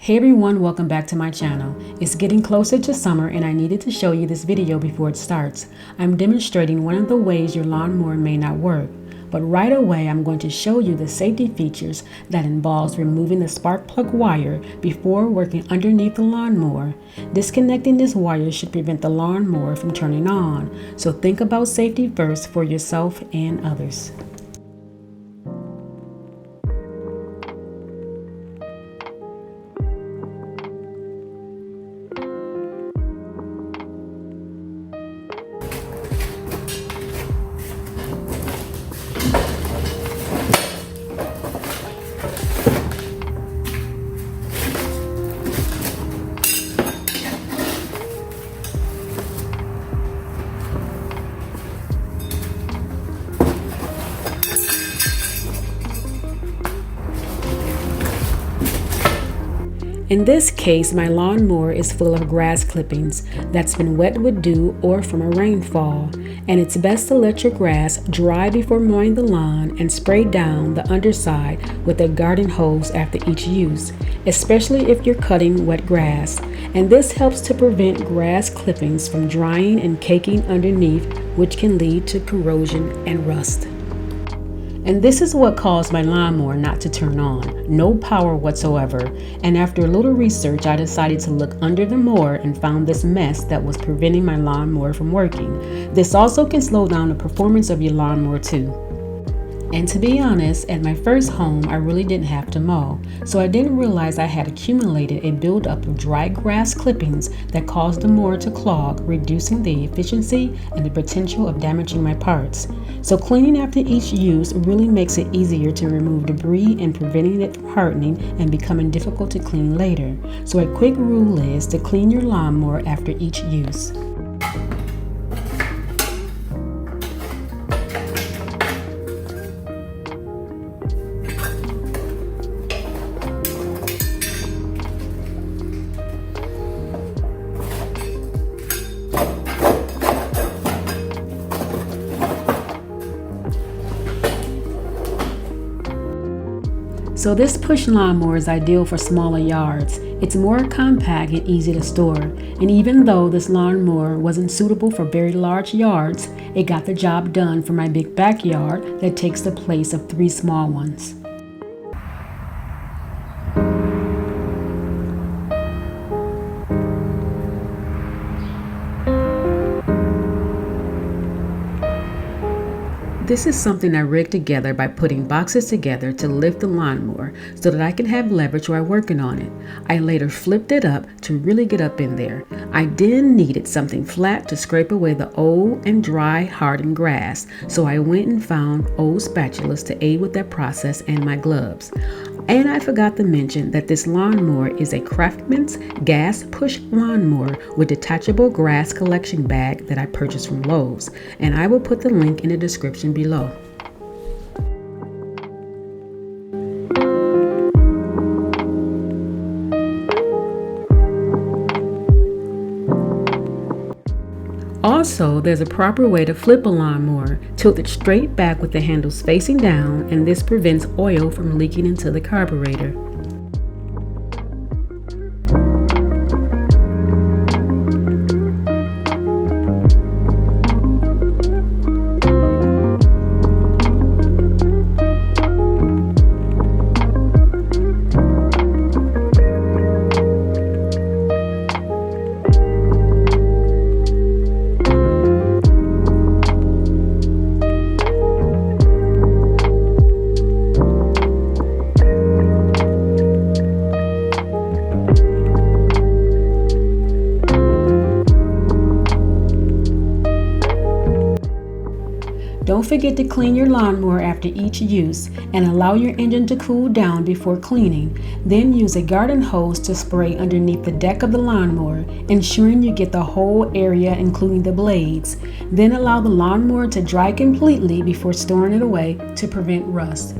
Hey everyone, welcome back to my channel. It's getting closer to summer and I needed to show you this video before it starts. I'm demonstrating one of the ways your lawnmower may not work. But right away I'm going to show you the safety features that involves removing the spark plug wire before working underneath the lawnmower. Disconnecting this wire should prevent the lawnmower from turning on. So think about safety first for yourself and others. In this case, my lawnmower is full of grass clippings that's been wet with dew or from a rainfall, and it's best to let your grass dry before mowing the lawn and spray down the underside with a garden hose after each use, especially if you're cutting wet grass. And this helps to prevent grass clippings from drying and caking underneath, which can lead to corrosion and rust. And this is what caused my lawnmower not to turn on. No power whatsoever. And after a little research, I decided to look under the mower and found this mess that was preventing my lawnmower from working. This also can slow down the performance of your lawnmower too. And to be honest, at my first home, I really didn't have to mow, so I didn't realize I had accumulated a buildup of dry grass clippings that caused the mower to clog, reducing the efficiency and the potential of damaging my parts. So cleaning after each use really makes it easier to remove debris and preventing it from hardening and becoming difficult to clean later. So a quick rule is to clean your lawnmower after each use. So this push lawnmower is ideal for smaller yards. It's more compact and easy to store. And even though this lawnmower wasn't suitable for very large yards, it got the job done for my big backyard that takes the place of 3 small ones. This is something I rigged together by putting boxes together to lift the lawnmower so that I can have leverage while working on it. I later flipped it up to really get up in there. I then needed something flat to scrape away the old and dry hardened grass, so I went and found old spatulas to aid with that process and my gloves. And I forgot to mention that this lawnmower is a Craftsman's gas push lawnmower with detachable grass collection bag that I purchased from Lowe's, and I will put the link in the description below. Also, there's a proper way to flip a lawnmower. Tilt it straight back with the handles facing down, and this prevents oil from leaking into the carburetor. Don't forget to clean your lawnmower after each use and allow your engine to cool down before cleaning. Then use a garden hose to spray underneath the deck of the lawnmower, ensuring you get the whole area including the blades. Then allow the lawnmower to dry completely before storing it away to prevent rust.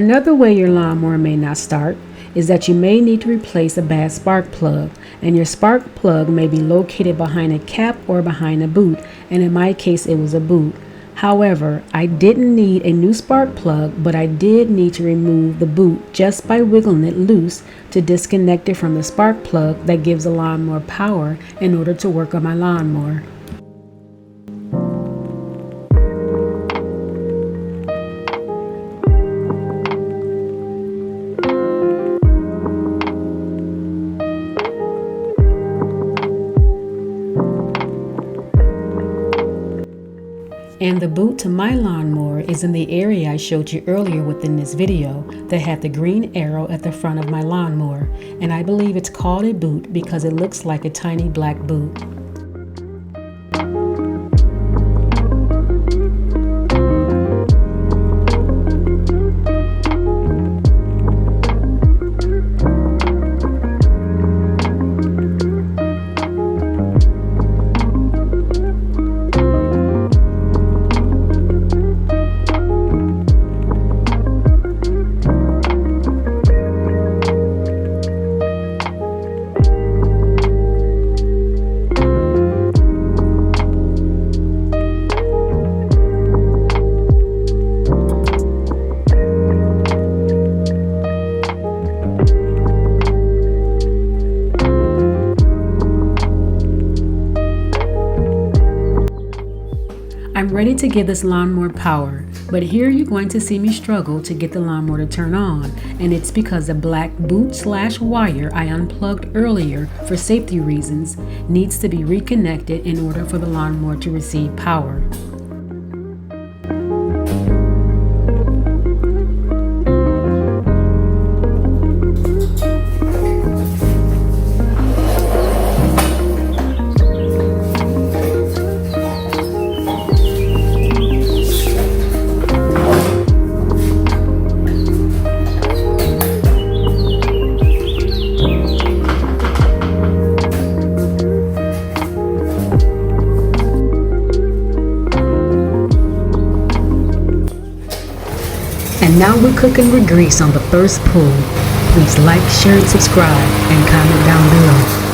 Another way your lawnmower may not start is that you may need to replace a bad spark plug, and your spark plug may be located behind a cap or behind a boot, and in my case it was a boot. However, I didn't need a new spark plug, but I did need to remove the boot just by wiggling it loose to disconnect it from the spark plug that gives the lawnmower power in order to work on my lawnmower. And the boot to my lawnmower is in the area I showed you earlier within this video that had the green arrow at the front of my lawnmower, and I believe it's called a boot because it looks like a tiny black boot. I'm ready to give this lawnmower power, but here you're going to see me struggle to get the lawnmower to turn on, and it's because the black boot/wire I unplugged earlier for safety reasons needs to be reconnected in order for the lawnmower to receive power. And now we're cooking with grease on the first pull. Please like, share, and subscribe, and comment down below.